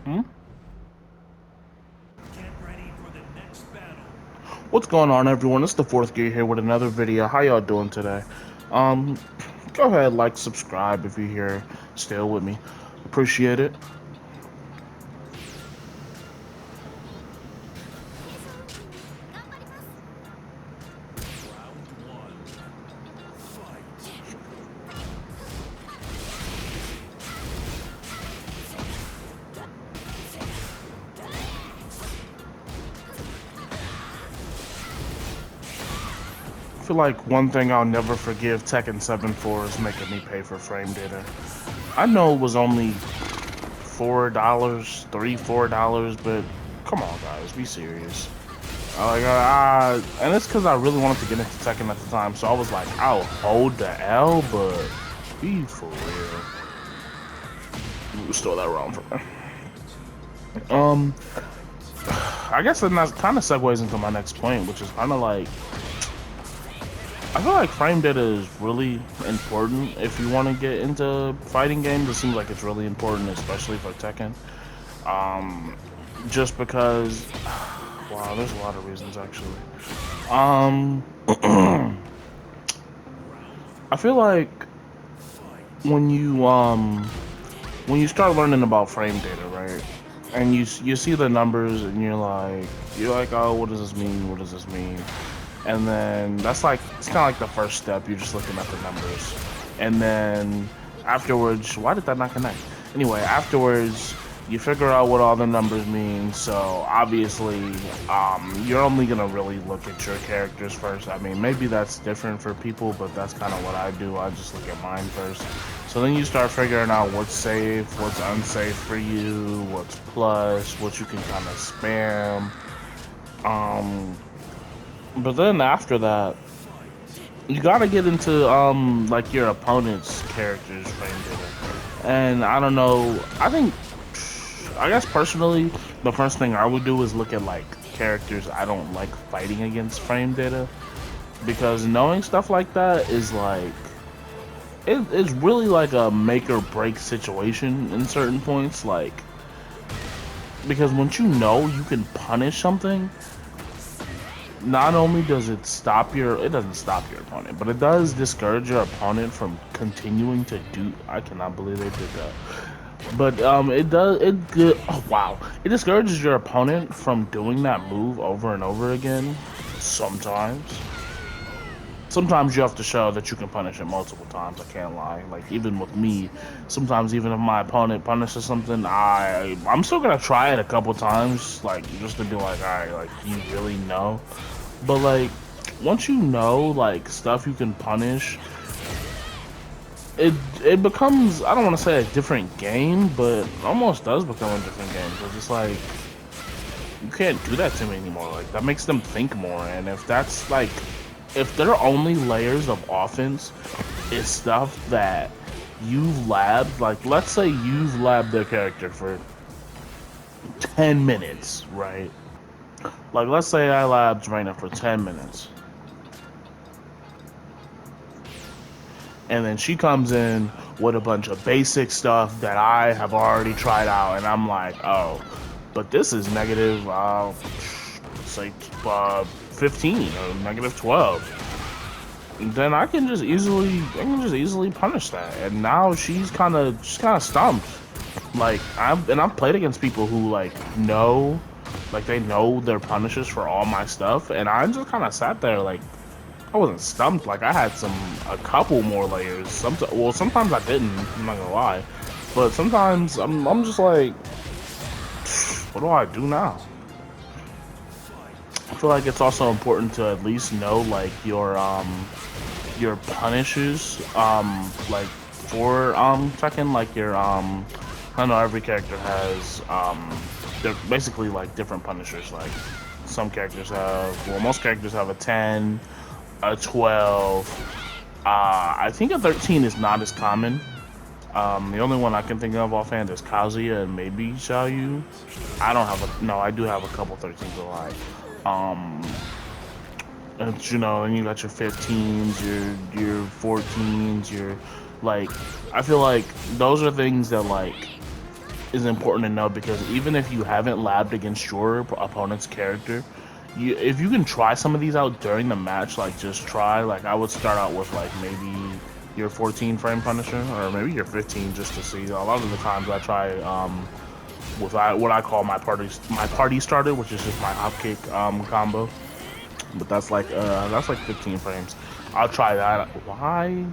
Hmm? What's going on, everyone? It's the Fourth Gear here with another video. How y'all doing today? Um, Go ahead, like, subscribe if you're here still with me. Appreciate it. I feel like one thing I'll never forgive Tekken 7 for is making me pay for frame data. I know it was only $4, $4, but come on, guys, be serious. And it's because I really wanted to get into Tekken at the time, so I was like, I'll hold the L, but be for real. Stole that wrong from me. I guess that kind of segues into my next point, which is kind of like, I feel like frame data is really important if you want to get into fighting games. It seems like it's really important, especially for Tekken. Just because, wow, there's a lot of reasons actually. I feel like when you start learning about frame data, right? And you see the numbers and you're like, oh, what does this mean? What does this mean? And then it's kind of like the first step. You're just looking at the numbers, and then afterwards, why did that not connect? Anyway, afterwards, you figure out what all the numbers mean. So obviously, you're only gonna really look at your characters first. I mean, maybe that's different for people, but that's kind of what I do. I just look at mine first. So then you start figuring out what's safe, what's unsafe for you, what's plus, what you can kind of spam. But then after that, you gotta get into like your opponent's character's frame data. And I don't know, I guess personally, the first thing I would do is look at like characters I don't like fighting against frame data, because knowing stuff like that is like it's really like a make or break situation in certain points. Like, because once you know you can punish something, not only does it doesn't stop your opponent, but it does discourage your opponent from continuing to do. I cannot believe they did that. But oh wow, it discourages your opponent from doing that move over and over again. Sometimes you have to show that you can punish it multiple times. I can't lie. Like, even with me, sometimes even if my opponent punishes something, I'm still gonna try it a couple times, like, just to be like, alright, like, do you really know? But like, once you know like stuff you can punish, it becomes, I don't want to say a different game, but it almost does become a different game, because it's like, you can't do that to me anymore. Like, that makes them think more. And if their only layers of offense is stuff that you've labbed, like, let's say you've labbed their character for 10 minutes, right? Like, let's say I labbed Reina for 10 minutes. And then she comes in with a bunch of basic stuff that I have already tried out. And I'm like, oh, but this is negative, say, 15 or negative 12. And then I can just easily punish that. And now she's kind of stumped. Like, I've played against people who they know their punishes for all my stuff, and I just kind of sat there like, I wasn't stumped. Like, I had a couple more layers. Sometimes I didn't. I'm not gonna lie, but sometimes I'm just like, what do I do now? I feel like it's also important to at least know like your punishes, like for Tekken, like your I know every character has they're basically like different punishers. Like, some characters most characters have a 10, a 12. I think a 13 is not as common. The only one I can think of offhand is Kazuya and maybe Xiaoyu. I do have a couple 13s alive. And, and you got your 15s, your 14s, your, like, I feel like those are things that, like, is important to know, because even if you haven't labbed against your opponent's character, if you can try some of these out during the match, like just try, like I would start out with like maybe your 14 frame Punisher or maybe your 15 just to see. A lot of the times I try with what I call my party starter, which is just my hop kick combo, but that's like 15 frames. I'll try that. Why?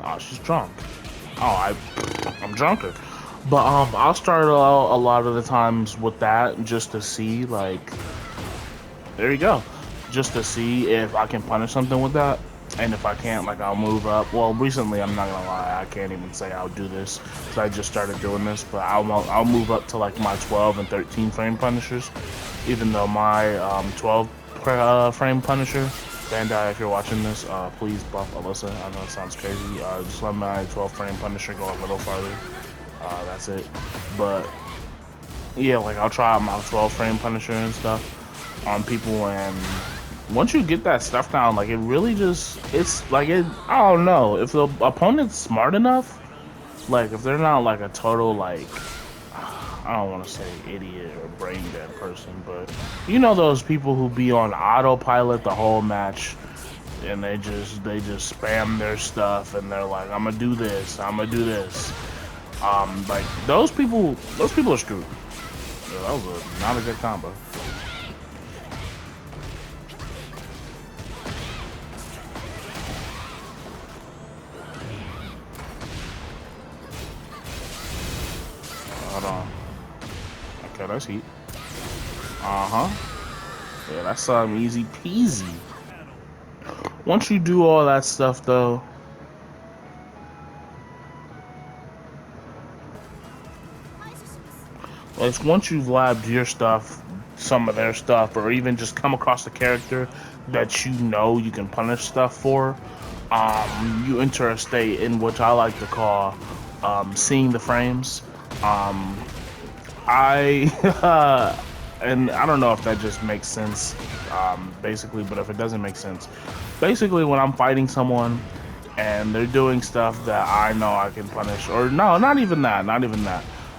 Oh, she's drunk. Oh, I'm drunker. But I'll start out a lot of the times with that just to see, like, there you go, just to see if I can punish something with that. And if I can't, like, I'll move up. Well, recently, I'm not gonna lie, I can't even say I'll do this because I just started doing this. But I'll move up to like my 12 and 13 frame punishers, even though my 12 frame Punisher, Bandai, if you're watching this, please buff Alyssa. I know it sounds crazy. Just let my 12 frame Punisher go a little farther. That's it. But yeah, like I'll try out my 12 frame Punisher and stuff on people, and once you get that stuff down, like it really just, it's like it, I don't know, if the opponent's smart enough, like if they're not like a total like, I don't want to say idiot or brain dead person, but you know those people who be on autopilot the whole match and they just spam their stuff and they're like, I'm gonna do this, I'm gonna do this. Like those people are screwed. Yeah, that was not a good combo. Hold on. Okay, that's heat. Yeah, that's easy peasy. Once you do all that stuff though, like once you've labbed your stuff, some of their stuff, or even just come across a character that you know you can punish stuff for, you enter a state in which I like to call seeing the frames. I and I don't know if that just makes sense, basically, but if it doesn't make sense, basically when I'm fighting someone and they're doing stuff that I know I can punish, or no, not even that.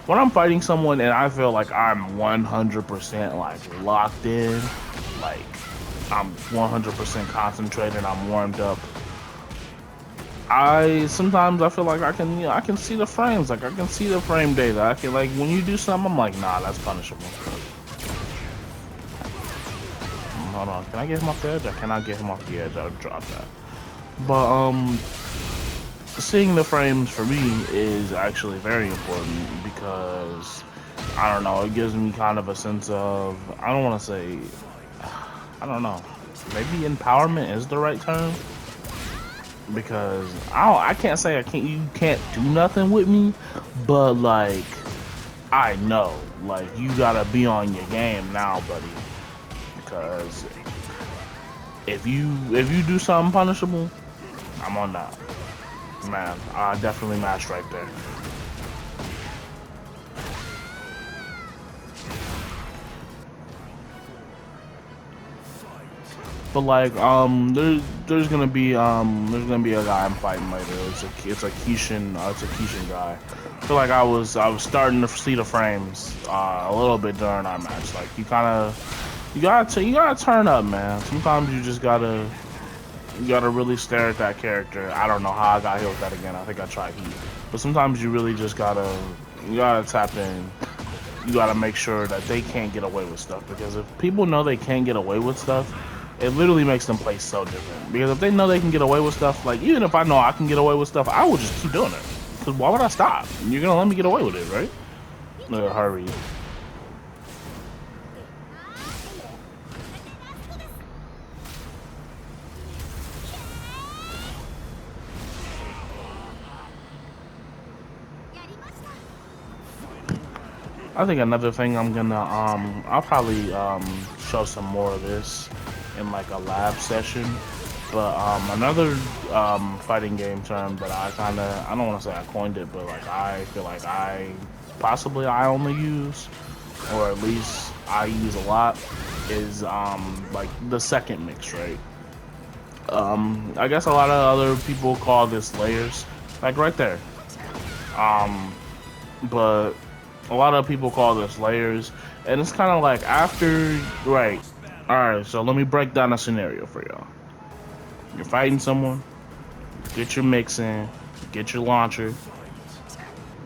When I'm fighting someone and I feel like I'm 100% like locked in, like I'm 100% concentrated, I'm warmed up, sometimes I feel like I can see the frames, like I can see the frame data. I can, like, when you do something, I'm like, nah, that's punishable. Hold on, can I get him off the edge? I cannot get him off the edge. I'll drop that. But seeing the frames for me is actually very important because I don't know, it gives me kind of a sense of, I don't want to say, I don't know, maybe empowerment is the right term. Because I can't say you can't do nothing with me, but like I know, like you gotta be on your game now, buddy. Because if you do something punishable, I'm on that. Man, I definitely matched right there. But like there's gonna be a guy I'm fighting later. It's a Kishin guy. I feel like I was starting to see the frames a little bit during our match. Like you gotta turn up, man. Sometimes you just gotta really stare at that character. I don't know how I got hit with that again. I think I tried heat. But sometimes you really just gotta tap in. You gotta make sure that they can't get away with stuff, because if people know they can't get away with stuff, it literally makes them play so different. Because if they know they can get away with stuff, like even if I know I can get away with stuff, I will just keep doing it. Because why would I stop? You're gonna let me get away with it, right? Hurry. I think another thing I'm gonna I'll probably show some more of this in like a lab session. But another fighting game term that I don't want to say I coined it, but like I feel like I only use, or at least I use a lot, is like the second mix, right? I guess a lot of other people call this layers, like right there. But A lot of people call this layers, and it's kind of like after, right? All right, so let me break down a scenario for y'all. You're fighting someone, get your mix in, get your launcher,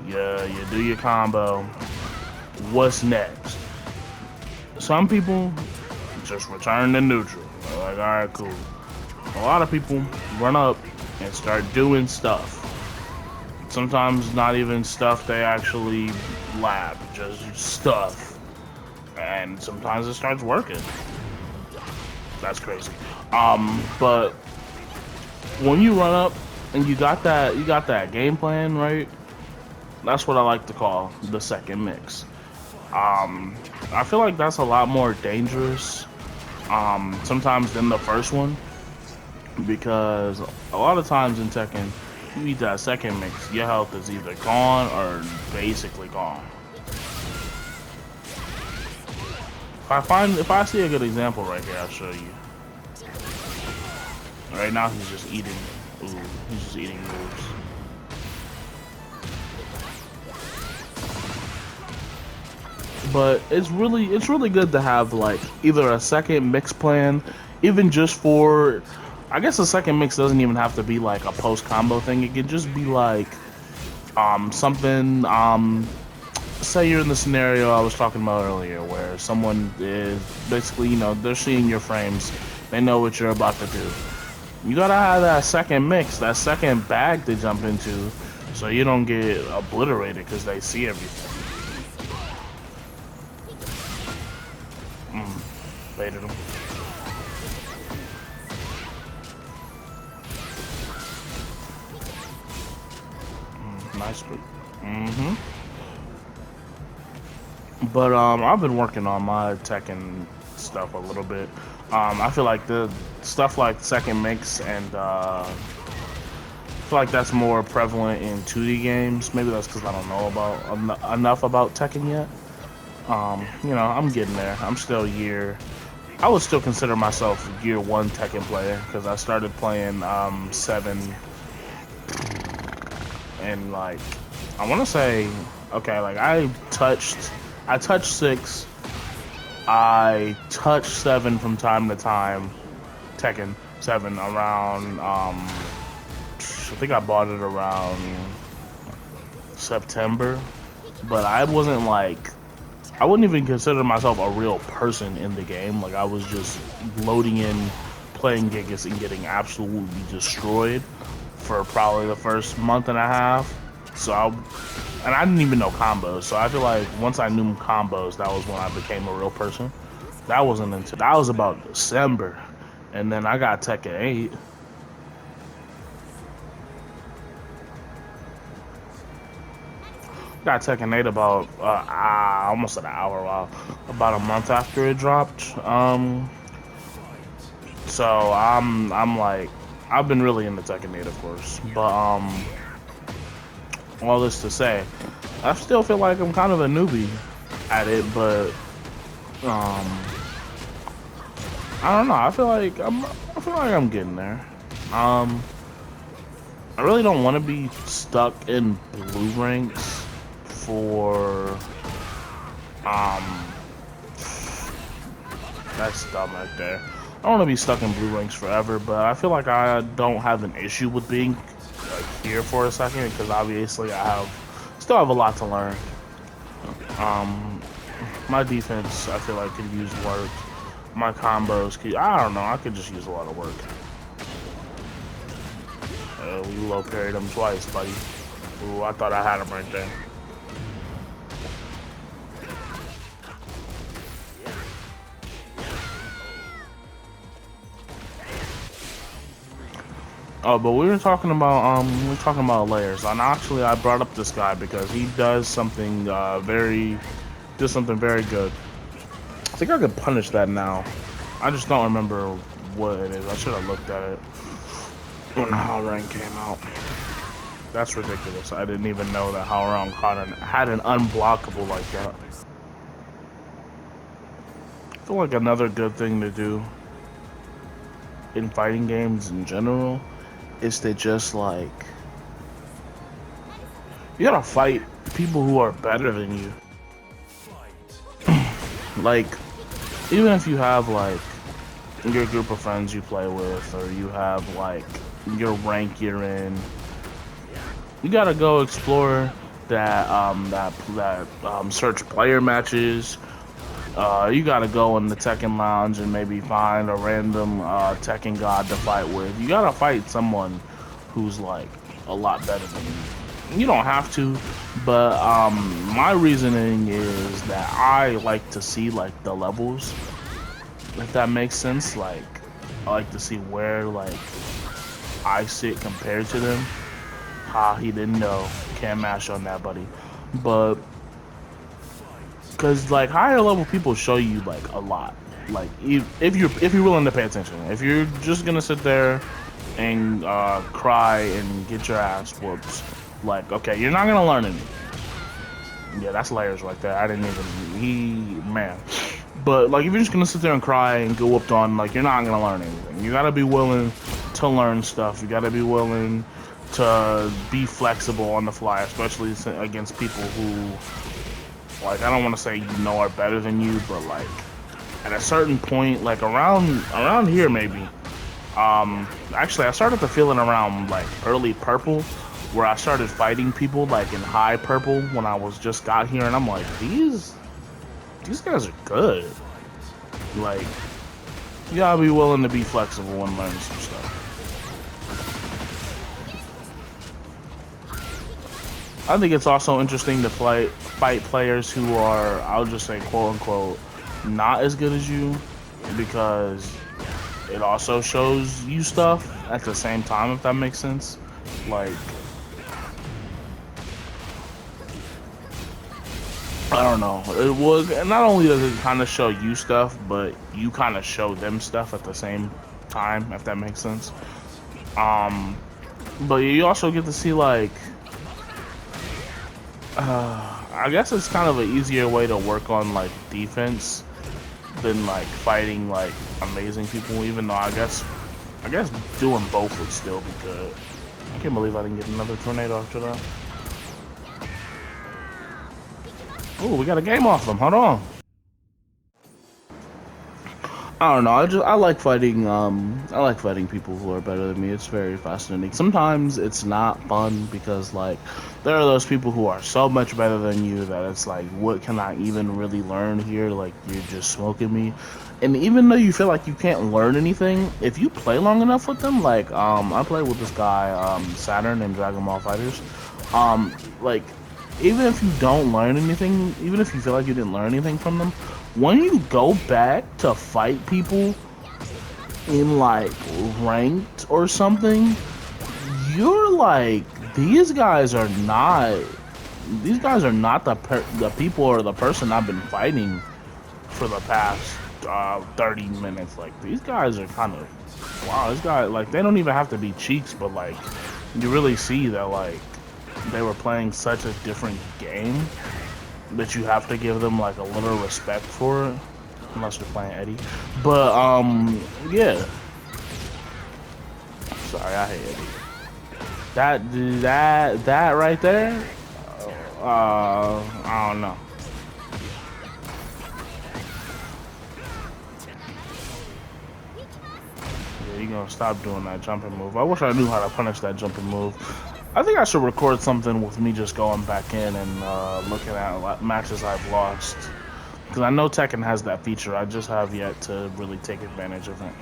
you do your combo. What's next? Some people just return to neutral. They're like, all right, cool. A lot of people run up and start doing stuff. Sometimes not even stuff they actually lab, just stuff. And sometimes it starts working. That's crazy. But when you run up and you got that game plan, right? That's what I like to call the second mix. I feel like that's a lot more dangerous sometimes than the first one, because a lot of times in Tekken, you eat that second mix, your health is either gone or basically gone. If I see a good example right here, I'll show you. Right now he's just eating. Ooh, he's just eating moves. But it's really good to have like either a second mix plan, even just for, I guess a second mix doesn't even have to be like a post combo thing. It could just be like something say you're in the scenario I was talking about earlier, where someone is basically, you know, they're seeing your frames, they know what you're about to do. You gotta have that second mix, that second bag to jump into, so you don't get obliterated because they see everything. Baited him. Nice. But I've been working on my Tekken stuff a little bit. I feel like the stuff like second mix and I feel like that's more prevalent in 2D games. Maybe that's because I don't know about enough about Tekken yet. You know, I'm getting there. I'm still I would still consider myself year 1 Tekken player, because I started playing 7 and like I want to say, okay, like I touched 6, I touched 7 from time to time, Tekken 7 around I think I bought it around September, but I wasn't like, I wouldn't even consider myself a real person in the game. Like I was just loading in, playing Gigas and getting absolutely destroyed for probably the first month and a half. So and I didn't even know combos. So I feel like once I knew combos, that was when I became a real person. That was about December, and then I got Tekken 8. Got Tekken 8 about almost an hour, about a month after it dropped. So I'm like, I've been really into Tekken 8, of course, but all this to say, I still feel like I'm kind of a newbie at it, but I don't know. I feel like I'm getting there. I really don't want to be stuck in blue ranks for that's dumb right there. I don't want to be stuck in blue ranks forever, but I feel like I don't have an issue with being like here for a second, because obviously I still have a lot to learn. My defense, I feel like, could use work. My combos I don't know, I could just use a lot of work. We low parried him twice, buddy. Ooh, I thought I had him right there. Oh, but we were talking about layers, and actually I brought up this guy because he does something very good. I think I could punish that now. I just don't remember what it is. I should have looked at it when Howrang came out. That's ridiculous. I didn't even know that Howrang had an unblockable like that. I feel like another good thing to do in fighting games in general is to just like, you gotta fight people who are better than you. like, even if you have like your group of friends you play with, or you have like your rank you're in, you gotta go explore that search player matches. You gotta go in the Tekken Lounge and maybe find a random Tekken god to fight with. You gotta fight someone who's like a lot better than you. You don't have to, but my reasoning is that I like to see like the levels, if that makes sense. Like, I like to see where like I sit compared to them. Ha, he didn't know. Can't mash on that, buddy. But because like higher level people show you like a lot. Like if you're willing to pay attention. If you're just gonna sit there and cry and get your ass whooped, like, okay, you're not gonna learn anything. Yeah, that's layers right there. I didn't even man. But like if you're just gonna sit there and cry and get whooped on, like, you're not gonna learn anything. You gotta be willing to learn stuff. You gotta be willing to be flexible on the fly, especially against people who, like, I don't want to say are better than you, but like at a certain point, like around here maybe. Actually, I started to feel it around like early purple, where I started fighting people like in high purple when I was just got here, and I'm like, these guys are good. Like, you gotta be willing to be flexible and learn some stuff. I think it's also interesting to fight players who are, I'll just say, quote unquote, not as good as you, because it also shows you stuff at the same time, if that makes sense. Like, I don't know. It was not only does it kind of show you stuff, but you kind of show them stuff at the same time, if that makes sense. But you also get to see like, I guess it's kind of an easier way to work on like defense than like fighting like amazing people. Even though I guess doing both would still be good. I can't believe I didn't get another tornado after that. Oh, we got a game off them. Hold on. I don't know. I like fighting. I like fighting people who are better than me. It's very fascinating. Sometimes it's not fun because like there are those people who are so much better than you that it's like, what can I even really learn here? Like, you're just smoking me. And even though you feel like you can't learn anything, if you play long enough with them, like I played with this guy Saturn in Dragon Ball Fighters. Like, even if you don't learn anything, even if you feel like you didn't learn anything from them, when you go back to fight people in like ranked or something, you're like, these guys are not the people or the person I've been fighting for the past 30 minutes. Like, these guys are kind of, wow, this guy, like, they don't even have to be cheeks, but like, you really see that like they were playing such a different game that you have to give them like a little respect for it, unless you're playing Eddie. But yeah. Sorry, I hate Eddie. That right there. I don't know. Yeah, you gonna stop doing that jumping move. I wish I knew how to punish that jumping move. I think I should record something with me just going back in and looking at matches I've lost. Because I know Tekken has that feature. I just have yet to really take advantage of it.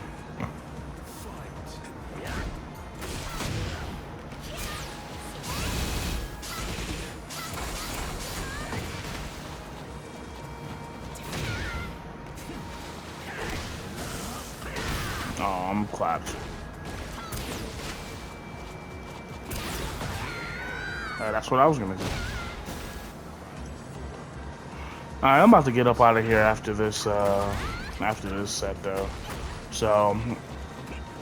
Oh, I'm clapped. That's what I was gonna do. Alright, I'm about to get up out of here after this set though. So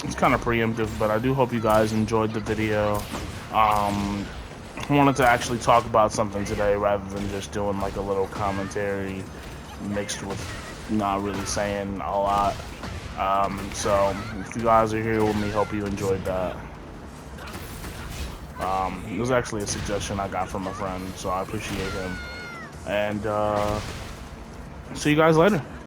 it's kind of preemptive, but I do hope you guys enjoyed the video. I wanted to actually talk about something today rather than just doing like a little commentary mixed with not really saying a lot. So if you guys are here with me, hope you enjoyed that. It was actually a suggestion I got from a friend, so I appreciate him. And See you guys later.